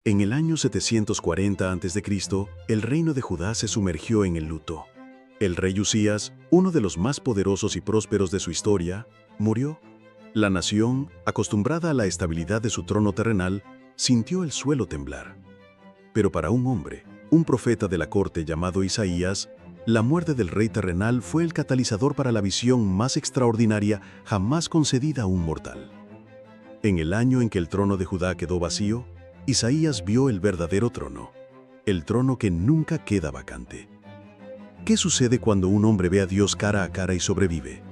En el año 740 a.C., el reino de Judá se sumergió en el luto. El rey Usías, uno de los más poderosos y prósperos de su historia, murió. La nación, acostumbrada a la estabilidad de su trono terrenal, sintió el suelo temblar. Pero para un hombre, un profeta de la corte llamado Isaías, la muerte del rey terrenal fue el catalizador para la visión más extraordinaria jamás concedida a un mortal. En el año en que el trono de Judá quedó vacío, Isaías vio el verdadero trono, el trono que nunca queda vacante. ¿Qué sucede cuando un hombre ve a Dios cara a cara y sobrevive?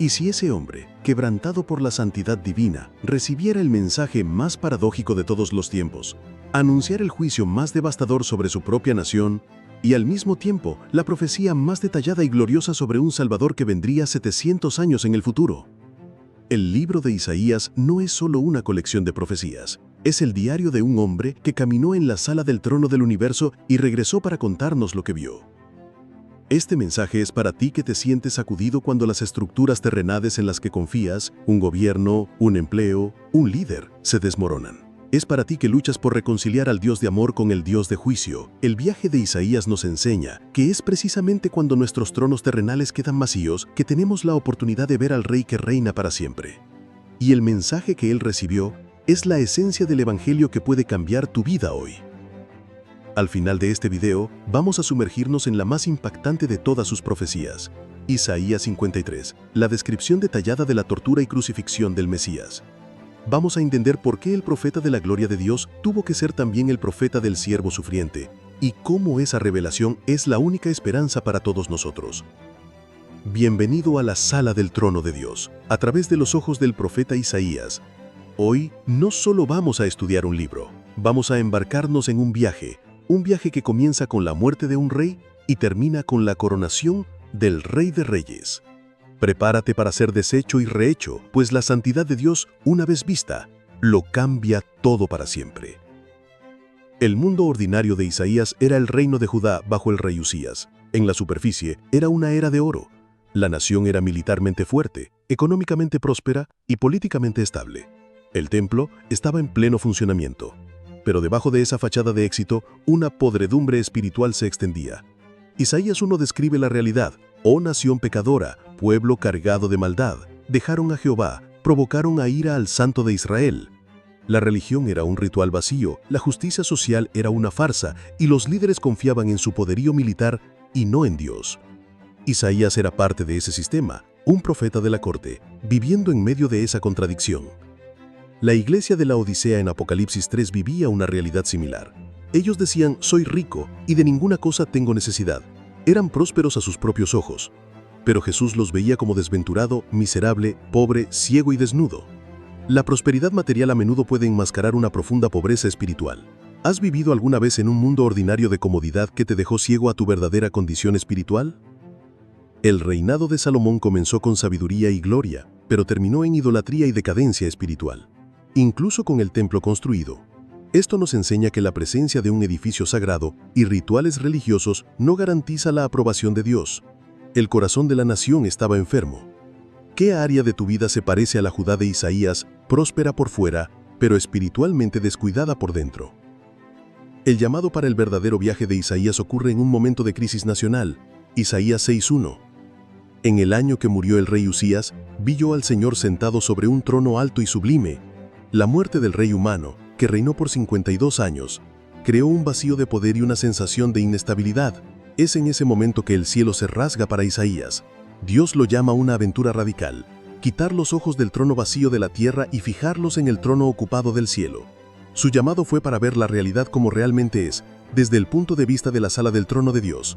¿Y si ese hombre, quebrantado por la santidad divina, recibiera el mensaje más paradójico de todos los tiempos, anunciar el juicio más devastador sobre su propia nación y al mismo tiempo la profecía más detallada y gloriosa sobre un Salvador que vendría 700 años en el futuro? El libro de Isaías no es solo una colección de profecías. Es el diario de un hombre que caminó en la sala del trono del universo y regresó para contarnos lo que vio. Este mensaje es para ti que te sientes sacudido cuando las estructuras terrenales en las que confías, un gobierno, un empleo, un líder, se desmoronan. Es para ti que luchas por reconciliar al Dios de amor con el Dios de juicio. El viaje de Isaías nos enseña que es precisamente cuando nuestros tronos terrenales quedan vacíos que tenemos la oportunidad de ver al Rey que reina para siempre. Y el mensaje que él recibió es la esencia del Evangelio que puede cambiar tu vida hoy. Al final de este video, vamos a sumergirnos en la más impactante de todas sus profecías, Isaías 53, la descripción detallada de la tortura y crucifixión del Mesías. Vamos a entender por qué el profeta de la gloria de Dios tuvo que ser también el profeta del siervo sufriente, y cómo esa revelación es la única esperanza para todos nosotros. Bienvenido a la sala del trono de Dios, a través de los ojos del profeta Isaías. Hoy no solo vamos a estudiar un libro, vamos a embarcarnos en un viaje que comienza con la muerte de un rey y termina con la coronación del Rey de Reyes. Prepárate para ser deshecho y rehecho, pues la santidad de Dios, una vez vista, lo cambia todo para siempre. El mundo ordinario de Isaías era el reino de Judá bajo el rey Usías. En la superficie era una era de oro. La nación era militarmente fuerte, económicamente próspera y políticamente estable. El templo estaba en pleno funcionamiento, pero debajo de esa fachada de éxito, una podredumbre espiritual se extendía. Isaías 1 describe la realidad: «Oh nación pecadora, pueblo cargado de maldad, dejaron a Jehová, provocaron a ira al Santo de Israel». La religión era un ritual vacío, la justicia social era una farsa y los líderes confiaban en su poderío militar y no en Dios. Isaías era parte de ese sistema, un profeta de la corte, viviendo en medio de esa contradicción. La iglesia de la Odisea en Apocalipsis 3 vivía una realidad similar. Ellos decían: «Soy rico y de ninguna cosa tengo necesidad». Eran prósperos a sus propios ojos, pero Jesús los veía como desventurado, miserable, pobre, ciego y desnudo. La prosperidad material a menudo puede enmascarar una profunda pobreza espiritual. ¿Has vivido alguna vez en un mundo ordinario de comodidad que te dejó ciego a tu verdadera condición espiritual? El reinado de Salomón comenzó con sabiduría y gloria, pero terminó en idolatría y decadencia espiritual. Incluso con el templo construido. Esto nos enseña que la presencia de un edificio sagrado y rituales religiosos no garantiza la aprobación de Dios. El corazón de la nación estaba enfermo. ¿Qué área de tu vida se parece a la Judá de Isaías, próspera por fuera, pero espiritualmente descuidada por dentro? El llamado para el verdadero viaje de Isaías ocurre en un momento de crisis nacional. Isaías 6:1. En el año que murió el rey Usías, vi yo al Señor sentado sobre un trono alto y sublime. La muerte del rey humano, que reinó por 52 años, creó un vacío de poder y una sensación de inestabilidad. Es en ese momento que el cielo se rasga para Isaías. Dios lo llama a una aventura radical: quitar los ojos del trono vacío de la tierra y fijarlos en el trono ocupado del cielo. Su llamado fue para ver la realidad como realmente es, desde el punto de vista de la sala del trono de Dios.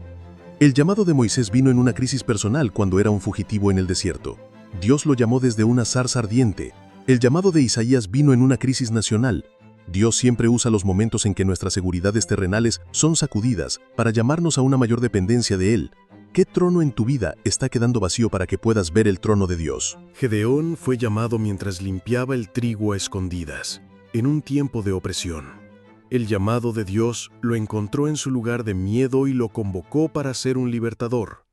El llamado de Moisés vino en una crisis personal cuando era un fugitivo en el desierto. Dios lo llamó desde una zarza ardiente. El llamado de Isaías vino en una crisis nacional. Dios siempre usa los momentos en que nuestras seguridades terrenales son sacudidas para llamarnos a una mayor dependencia de Él. ¿Qué trono en tu vida está quedando vacío para que puedas ver el trono de Dios? Gedeón fue llamado mientras limpiaba el trigo a escondidas, en un tiempo de opresión. El llamado de Dios lo encontró en su lugar de miedo y lo convocó para ser un libertador.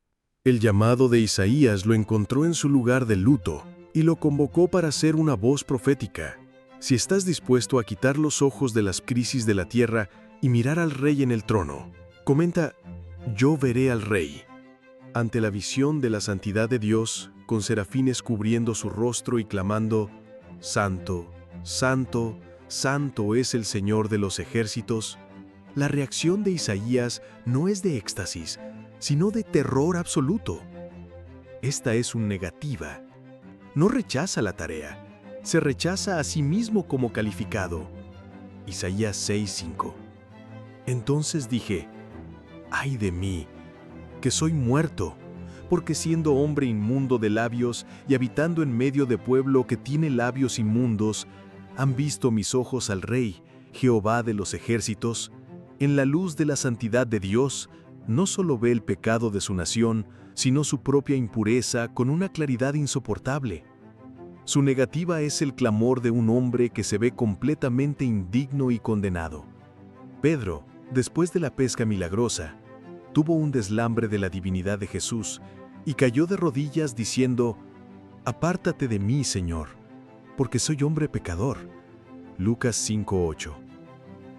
El llamado de Isaías lo encontró en su lugar de luto y lo convocó para ser una voz profética. Si estás dispuesto a quitar los ojos de las crisis de la tierra y mirar al Rey en el trono, comenta: yo veré al Rey. Ante la visión de la santidad de Dios, con serafines cubriendo su rostro y clamando: Santo, Santo, Santo es el Señor de los ejércitos, la reacción de Isaías no es de éxtasis, sino de terror absoluto. Esta es una negativa. No rechaza la tarea, se rechaza a sí mismo como calificado. Isaías 6:5. Entonces dije: ¡ay de mí, que soy muerto! Porque siendo hombre inmundo de labios y habitando en medio de pueblo que tiene labios inmundos, han visto mis ojos al Rey, Jehová de los ejércitos. En la luz de la santidad de Dios, no solo ve el pecado de su nación, sino su propia impureza con una claridad insoportable. Su negativa es el clamor de un hombre que se ve completamente indigno y condenado. Pedro, después de la pesca milagrosa, tuvo un deslambre de la divinidad de Jesús y cayó de rodillas diciendo: «Apártate de mí, Señor, porque soy hombre pecador». Lucas 5:8.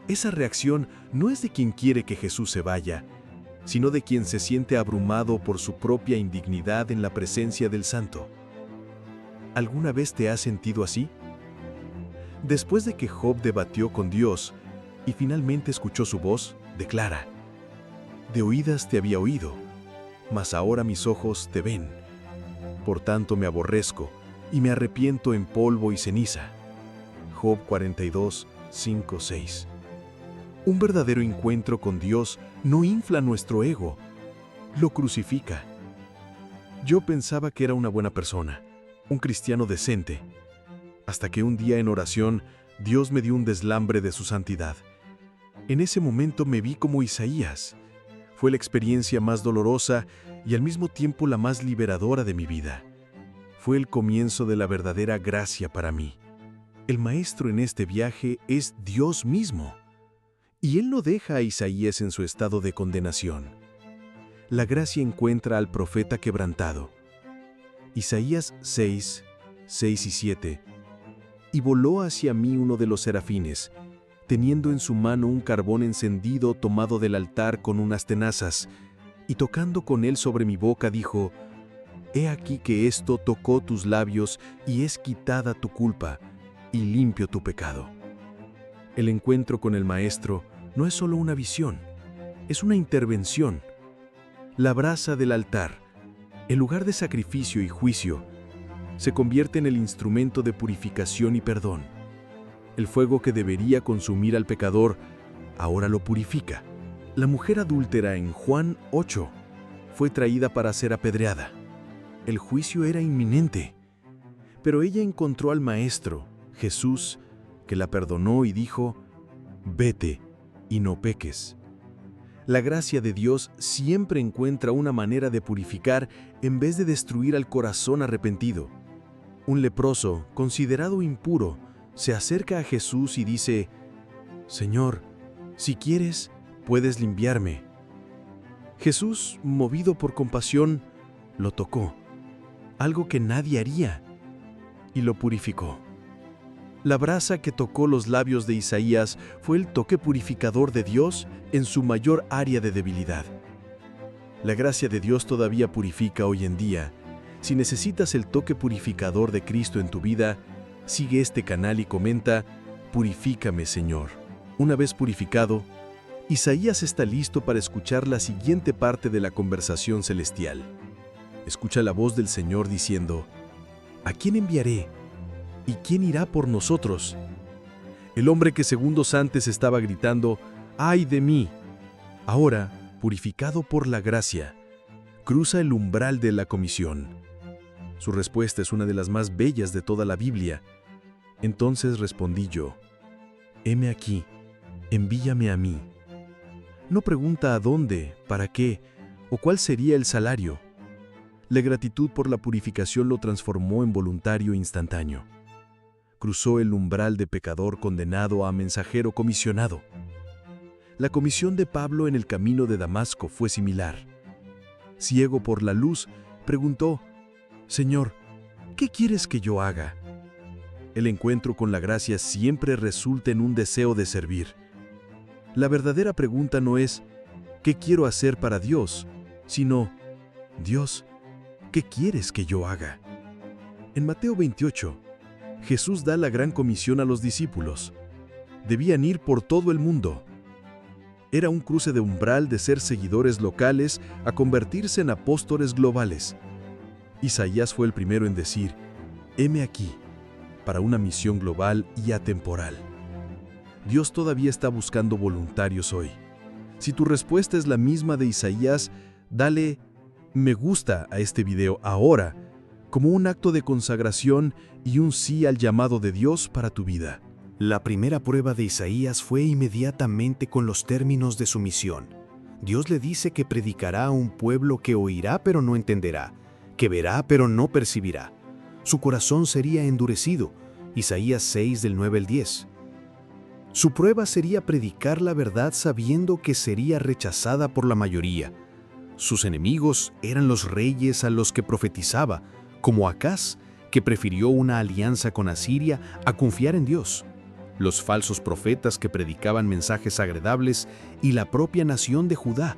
Esa reacción no es de quien quiere que Jesús se vaya, sino de quien se siente abrumado por su propia indignidad en la presencia del Santo. ¿Alguna vez te has sentido así? Después de que Job debatió con Dios y finalmente escuchó su voz, declara: «De oídas te había oído, mas ahora mis ojos te ven. Por tanto me aborrezco y me arrepiento en polvo y ceniza». Job 42:5-6. Un verdadero encuentro con Dios no infla nuestro ego, lo crucifica. Yo pensaba que era una buena persona, un cristiano decente, hasta que un día en oración Dios me dio un deslambre de su santidad. En ese momento me vi como Isaías. Fue la experiencia más dolorosa y al mismo tiempo la más liberadora de mi vida. Fue el comienzo de la verdadera gracia para mí. El maestro en este viaje es Dios mismo. Y Él no deja a Isaías en su estado de condenación. La gracia encuentra al profeta quebrantado. Isaías 6:6-7. Y voló hacia mí uno de los serafines, teniendo en su mano un carbón encendido tomado del altar con unas tenazas, y tocando con él sobre mi boca dijo: «He aquí que esto tocó tus labios y es quitada tu culpa, y limpio tu pecado». El encuentro con el Maestro no es solo una visión, es una intervención. La brasa del altar, el lugar de sacrificio y juicio, se convierte en el instrumento de purificación y perdón. El fuego que debería consumir al pecador, ahora lo purifica. La mujer adúltera en Juan 8 fue traída para ser apedreada. El juicio era inminente, pero ella encontró al Maestro, Jesús, que la perdonó y dijo: «Vete y no peques». La gracia de Dios siempre encuentra una manera de purificar en vez de destruir al corazón arrepentido. Un leproso, considerado impuro, se acerca a Jesús y dice: «Señor, si quieres, puedes limpiarme». Jesús, movido por compasión, lo tocó, algo que nadie haría, y lo purificó. La brasa que tocó los labios de Isaías fue el toque purificador de Dios en su mayor área de debilidad. La gracia de Dios todavía purifica hoy en día. Si necesitas el toque purificador de Cristo en tu vida, sigue este canal y comenta: «Purifícame, Señor». Una vez purificado, Isaías está listo para escuchar la siguiente parte de la conversación celestial. Escucha la voz del Señor diciendo: «¿A quién enviaré? ¿Y quién irá por nosotros?». El hombre que segundos antes estaba gritando: «¡Ay de mí!», ahora, purificado por la gracia, cruza el umbral de la comisión. Su respuesta es una de las más bellas de toda la Biblia. Entonces respondí yo: «Heme aquí, envíame a mí». No pregunta a dónde, para qué o cuál sería el salario. La gratitud por la purificación lo transformó en voluntario instantáneo. Cruzó el umbral de pecador condenado a mensajero comisionado. La comisión de Pablo en el camino de Damasco fue similar. Ciego por la luz, preguntó: «Señor, ¿qué quieres que yo haga?». el encuentro con la gracia siempre resulta en un deseo de servir. La verdadera pregunta no es ¿qué quiero hacer para Dios?, sino Dios, ¿qué quieres que yo haga? En Mateo 28, Jesús da la gran comisión a los discípulos. Debían ir por todo el mundo. Era un cruce de umbral de ser seguidores locales a convertirse en apóstoles globales. Isaías fue el primero en decir, heme aquí, para una misión global y atemporal. Dios todavía está buscando voluntarios hoy. Si tu respuesta es la misma de Isaías, dale me gusta a este video ahora, como un acto de consagración y un sí al llamado de Dios para tu vida. La primera prueba de Isaías fue inmediatamente con los términos de su misión. Dios le dice que predicará a un pueblo que oirá pero no entenderá, que verá pero no percibirá. Su corazón sería endurecido. Isaías 6 del 9 al 10. Su prueba sería predicar la verdad sabiendo que sería rechazada por la mayoría. Sus enemigos eran los reyes a los que profetizaba, como Acaz, que prefirió una alianza con Asiria a confiar en Dios, los falsos profetas que predicaban mensajes agradables y la propia nación de Judá.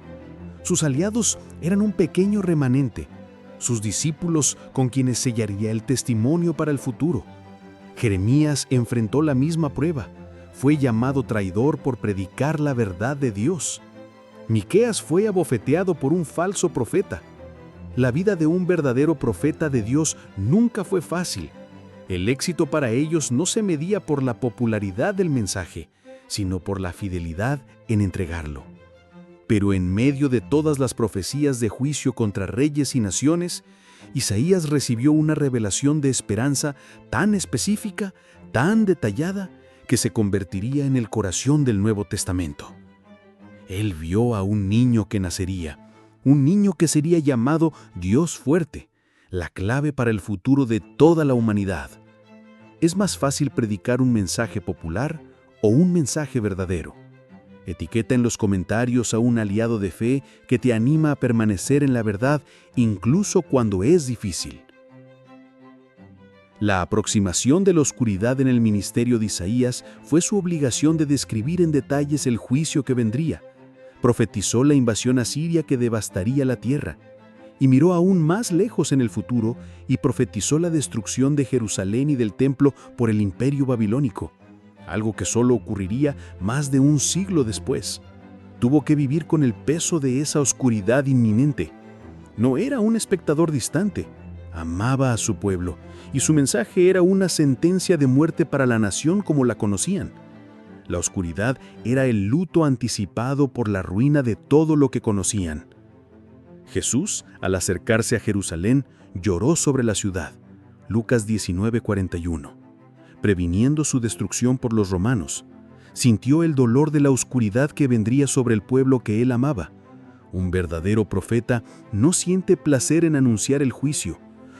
Sus aliados eran un pequeño remanente, sus discípulos con quienes sellaría el testimonio para el futuro. Jeremías enfrentó la misma prueba. Fue llamado traidor por predicar la verdad de Dios. Miqueas fue abofeteado por un falso profeta. La vida de un verdadero profeta de Dios nunca fue fácil. El éxito para ellos no se medía por la popularidad del mensaje, sino por la fidelidad en entregarlo. Pero en medio de todas las profecías de juicio contra reyes y naciones, Isaías recibió una revelación de esperanza tan específica, tan detallada, que se convertiría en el corazón del Nuevo Testamento. Él vio a un niño que nacería, un niño que sería llamado Dios fuerte, la clave para el futuro de toda la humanidad. ¿Es más fácil predicar un mensaje popular o un mensaje verdadero? Etiqueta en los comentarios a un aliado de fe que te anima a permanecer en la verdad incluso cuando es difícil. La aproximación de la oscuridad en el ministerio de Isaías fue su obligación de describir en detalles el juicio que vendría. Profetizó la invasión asiria que devastaría la tierra, y miró aún más lejos en el futuro y profetizó la destrucción de Jerusalén y del templo por el imperio babilónico, algo que solo ocurriría más de un siglo después. Tuvo que vivir con el peso de esa oscuridad inminente. No era un espectador distante, amaba a su pueblo, y su mensaje era una sentencia de muerte para la nación como la conocían. La oscuridad era el luto anticipado por la ruina de todo lo que conocían. Jesús, al acercarse a Jerusalén, lloró sobre la ciudad, Lucas 19:41, previniendo su destrucción por los romanos. Sintió el dolor de la oscuridad que vendría sobre el pueblo que él amaba. Un verdadero profeta no siente placer en anunciar el juicio.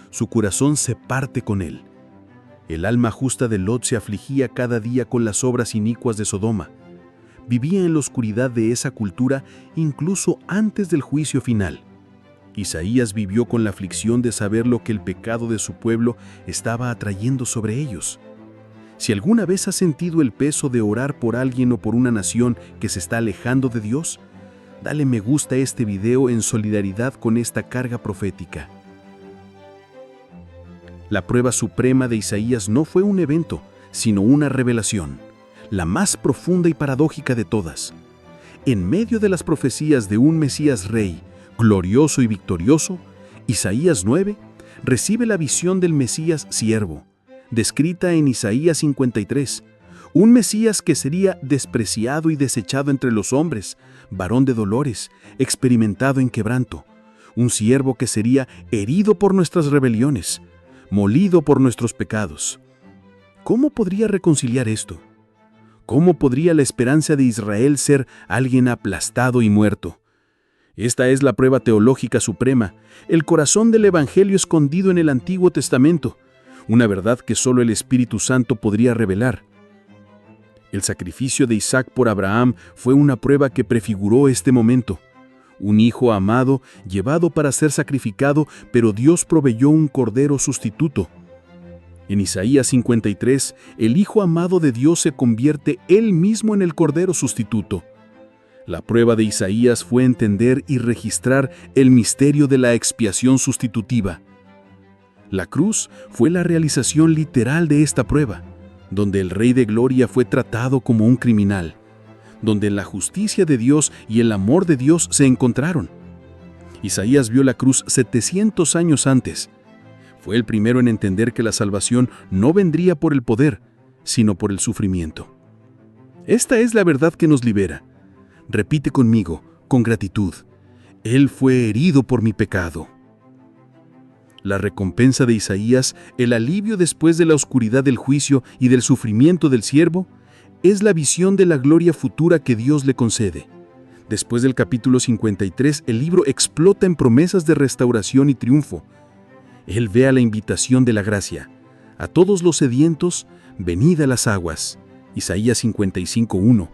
Su corazón se parte con él. El alma justa de Lot se afligía cada día con las obras inicuas de Sodoma. Vivía en la oscuridad de esa cultura incluso antes del juicio final. Isaías vivió con la aflicción de saber lo que el pecado de su pueblo estaba atrayendo sobre ellos. Si alguna vez has sentido el peso de orar por alguien o por una nación que se está alejando de Dios, dale me gusta a este video en solidaridad con esta carga profética. La prueba suprema de Isaías no fue un evento, sino una revelación, la más profunda y paradójica de todas. En medio de las profecías de un Mesías rey, glorioso y victorioso, Isaías 9 recibe la visión del Mesías siervo, descrita en Isaías 53, un Mesías que sería despreciado y desechado entre los hombres, varón de dolores, experimentado en quebranto, un siervo que sería herido por nuestras rebeliones, molido por nuestros pecados. ¿Cómo podría reconciliar esto? ¿Cómo podría la esperanza de Israel ser alguien aplastado y muerto? Esta es la prueba teológica suprema, el corazón del Evangelio escondido en el Antiguo Testamento, una verdad que solo el Espíritu Santo podría revelar. El sacrificio de Isaac por Abraham fue una prueba que prefiguró este momento. Un hijo amado, llevado para ser sacrificado, pero Dios proveyó un cordero sustituto. En Isaías 53, el Hijo amado de Dios se convierte Él mismo en el Cordero sustituto. La prueba de Isaías fue entender y registrar el misterio de la expiación sustitutiva. La cruz fue la realización literal de esta prueba, donde el Rey de Gloria fue tratado como un criminal, donde la justicia de Dios y el amor de Dios se encontraron. Isaías vio la cruz 700 años antes. Fue el primero en entender que la salvación no vendría por el poder, sino por el sufrimiento. Esta es la verdad que nos libera. Repite conmigo, con gratitud: Él fue herido por mi pecado. La recompensa de Isaías, el alivio después de la oscuridad del juicio y del sufrimiento del siervo, es la visión de la gloria futura que Dios le concede. Después del capítulo 53, el libro explota en promesas de restauración y triunfo. Él ve a la invitación de la gracia: a todos los sedientos, venid a las aguas. Isaías 55:1.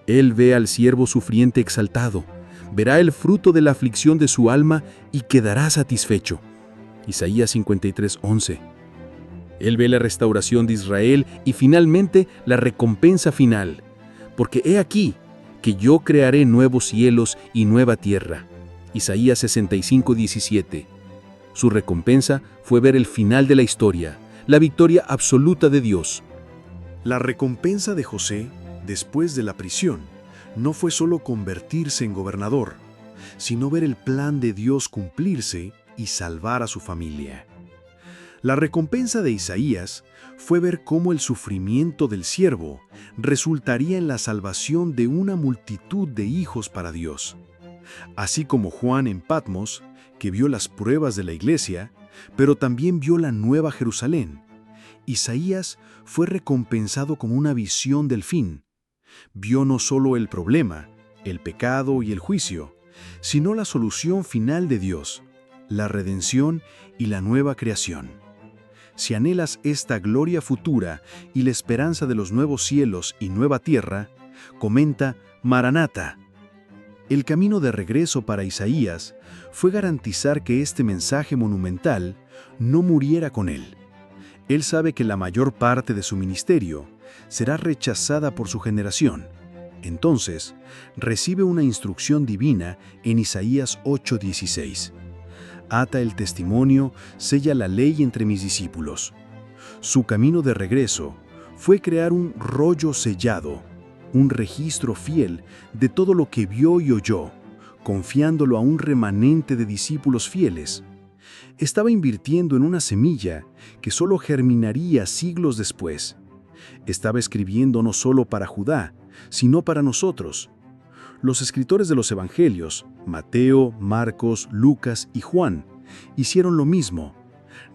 Él ve al siervo sufriente exaltado, verá el fruto de la aflicción de su alma y quedará satisfecho. Isaías 53:11. Él ve la restauración de Israel y finalmente la recompensa final. Porque he aquí que yo crearé nuevos cielos y nueva tierra. Isaías 65:17. Su recompensa fue ver el final de la historia, la victoria absoluta de Dios. La recompensa de José, después de la prisión, no fue solo convertirse en gobernador, sino ver el plan de Dios cumplirse y salvar a su familia. La recompensa de Isaías fue ver cómo el sufrimiento del siervo resultaría en la salvación de una multitud de hijos para Dios. Así como Juan en Patmos, que vio las pruebas de la iglesia, pero también vio la nueva Jerusalén, Isaías fue recompensado con una visión del fin. Vio no solo el problema, el pecado y el juicio, sino la solución final de Dios, la redención y la nueva creación. Si anhelas esta gloria futura y la esperanza de los nuevos cielos y nueva tierra, comenta Maranata. El camino de regreso para Isaías fue garantizar que este mensaje monumental no muriera con él. Él sabe que la mayor parte de su ministerio será rechazada por su generación. Entonces, recibe una instrucción divina en Isaías 8:16. Ata el testimonio, sella la ley entre mis discípulos. Su camino de regreso fue crear un rollo sellado, un registro fiel de todo lo que vio y oyó, confiándolo a un remanente de discípulos fieles. Estaba invirtiendo en una semilla que solo germinaría siglos después. Estaba escribiendo no solo para Judá, sino para nosotros. Los escritores de los Evangelios, Mateo, Marcos, Lucas y Juan, hicieron lo mismo.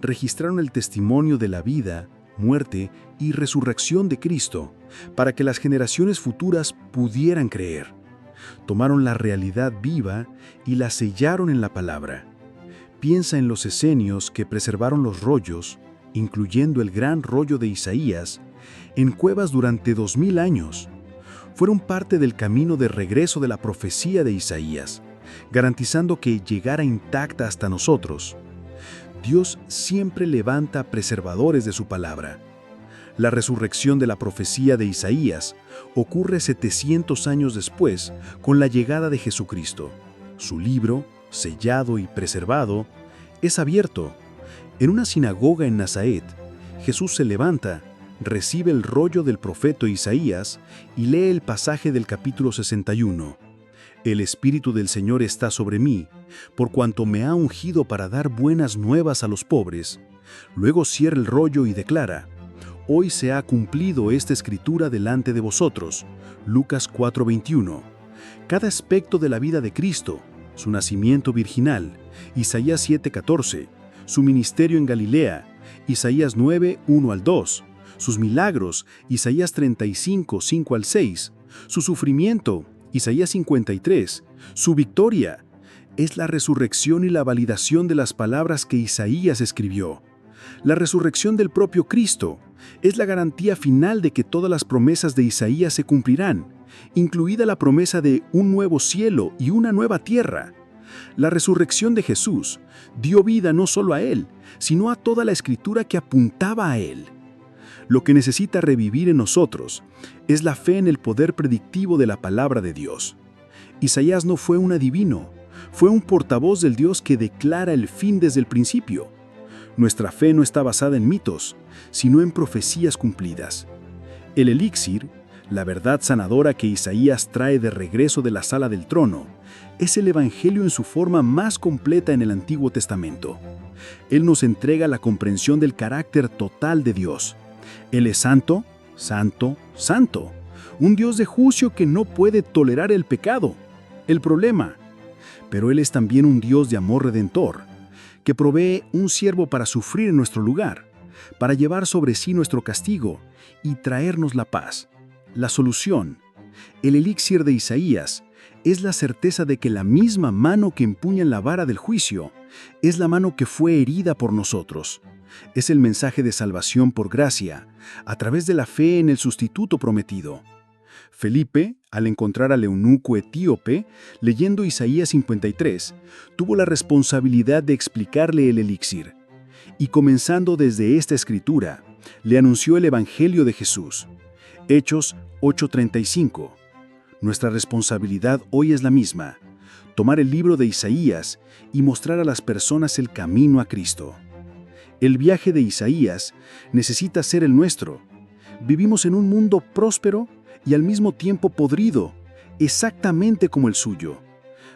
Registraron el testimonio de la vida, muerte y resurrección de Cristo para que las generaciones futuras pudieran creer. Tomaron la realidad viva y la sellaron en la palabra. Piensa en los esenios que preservaron los rollos, incluyendo el gran rollo de Isaías, en cuevas durante 2000 años. Fueron parte del camino de regreso de la profecía de Isaías, garantizando que llegara intacta hasta nosotros. Dios siempre levanta preservadores de su palabra. La resurrección de la profecía de Isaías ocurre 700 años después con la llegada de Jesucristo. Su libro, sellado y preservado, es abierto. En una sinagoga en Nazaret, Jesús se levanta, recibe el rollo del profeta Isaías y lee el pasaje del capítulo 61. El Espíritu del Señor está sobre mí, por cuanto me ha ungido para dar buenas nuevas a los pobres. Luego cierra el rollo y declara: Hoy se ha cumplido esta escritura delante de vosotros. Lucas 4:21. Cada aspecto de la vida de Cristo, su nacimiento virginal, Isaías 7:14, su ministerio en Galilea, Isaías 9:1-2, sus milagros, Isaías 35:5-6, su sufrimiento, Isaías 53, su victoria, es la resurrección y la validación de las palabras que Isaías escribió. La resurrección del propio Cristo es la garantía final de que todas las promesas de Isaías se cumplirán, incluida la promesa de un nuevo cielo y una nueva tierra. La resurrección de Jesús dio vida no solo a Él, sino a toda la Escritura que apuntaba a Él. Lo que necesita revivir en nosotros es la fe en el poder predictivo de la palabra de Dios. Isaías no fue un adivino, fue un portavoz del Dios que declara el fin desde el principio. Nuestra fe no está basada en mitos, sino en profecías cumplidas. El elixir, la verdad sanadora que Isaías trae de regreso de la sala del trono, es el Evangelio en su forma más completa en el Antiguo Testamento. Él nos entrega la comprensión del carácter total de Dios. Él es santo, santo, santo. Un Dios de juicio que no puede tolerar el pecado, el problema. Pero Él es también un Dios de amor redentor, que provee un siervo para sufrir en nuestro lugar, para llevar sobre sí nuestro castigo y traernos la paz. La solución, el elixir de Isaías, es la certeza de que la misma mano que empuña la vara del juicio es la mano que fue herida por nosotros. Es el mensaje de salvación por gracia, a través de la fe en el sustituto prometido. Felipe, al encontrar al eunuco etíope, leyendo Isaías 53, tuvo la responsabilidad de explicarle el elixir. Y comenzando desde esta escritura, le anunció el Evangelio de Jesús. Hechos 8:35. Nuestra responsabilidad hoy es la misma: tomar el libro de Isaías y mostrar a las personas el camino a Cristo. El viaje de Isaías necesita ser el nuestro. Vivimos en un mundo próspero y al mismo tiempo podrido, exactamente como el suyo.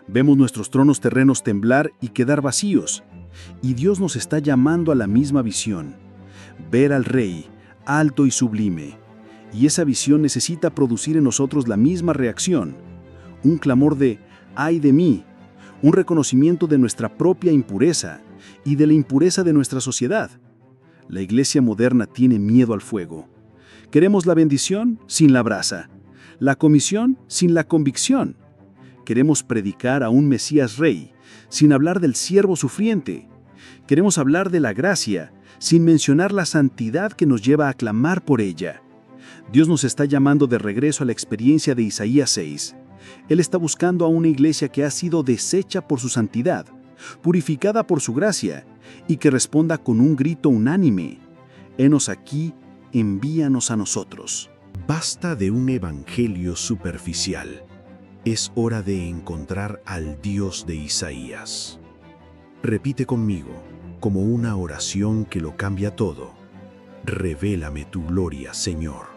Vemos nuestros tronos terrenos temblar y quedar vacíos, y Dios nos está llamando a la misma visión: ver al Rey, alto y sublime. Y esa visión necesita producir en nosotros la misma reacción, un clamor de ¡ay de mí!, un reconocimiento de nuestra propia impureza y de la impureza de nuestra sociedad. La iglesia moderna tiene miedo al fuego. Queremos la bendición sin la brasa, la comisión sin la convicción. Queremos predicar a un Mesías Rey sin hablar del siervo sufriente. Queremos hablar de la gracia sin mencionar la santidad que nos lleva a clamar por ella. Dios nos está llamando de regreso a la experiencia de Isaías 6. Él está buscando a una iglesia que ha sido deshecha por su santidad, purificada por su gracia, y que responda con un grito unánime: henos aquí, envíanos a nosotros. Basta de un evangelio superficial. Es hora de encontrar al Dios de Isaías. Repite conmigo, como una oración que lo cambia todo: revélame tu gloria, Señor.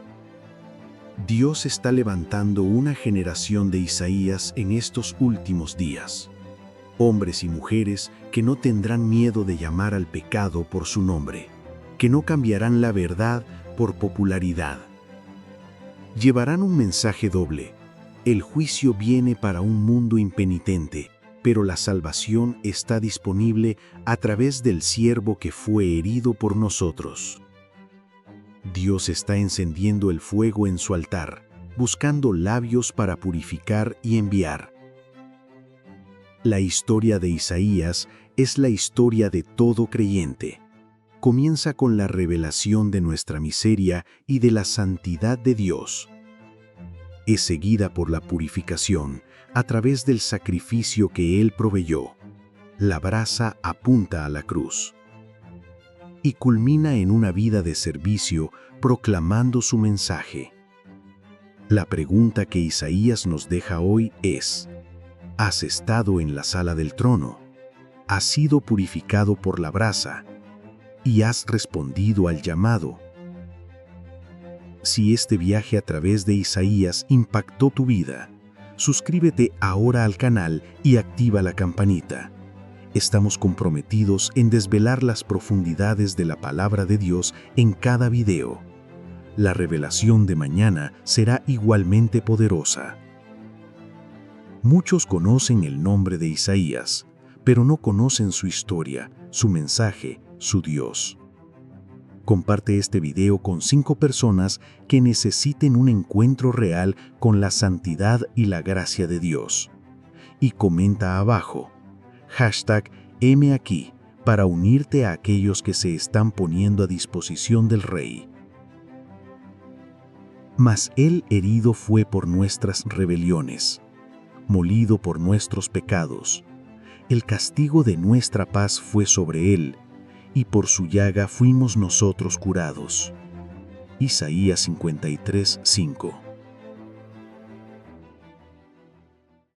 Dios está levantando una generación de Isaías en estos últimos días. Hombres y mujeres que no tendrán miedo de llamar al pecado por su nombre, que no cambiarán la verdad por popularidad. Llevarán un mensaje doble: el juicio viene para un mundo impenitente, pero la salvación está disponible a través del siervo que fue herido por nosotros. Dios está encendiendo el fuego en su altar, buscando labios para purificar y enviar. La historia de Isaías es la historia de todo creyente. Comienza con la revelación de nuestra miseria y de la santidad de Dios. Es seguida por la purificación a través del sacrificio que Él proveyó. La brasa apunta a la cruz. Y culmina en una vida de servicio proclamando su mensaje. La pregunta que Isaías nos deja hoy es: ¿has estado en la sala del trono? ¿Has sido purificado por la brasa? ¿Y has respondido al llamado? Si este viaje a través de Isaías impactó tu vida, suscríbete ahora al canal y activa la campanita. Estamos comprometidos en desvelar las profundidades de la palabra de Dios en cada video. La revelación de mañana será igualmente poderosa. Muchos conocen el nombre de Isaías, pero no conocen su historia, su mensaje, su Dios. Comparte este video con 5 personas que necesiten un encuentro real con la santidad y la gracia de Dios. Y comenta abajo, #heme aquí, para unirte a aquellos que se están poniendo a disposición del Rey. Mas Él herido fue por nuestras rebeliones, molido por nuestros pecados. El castigo de nuestra paz fue sobre él, y por su llaga fuimos nosotros curados. Isaías 53:5.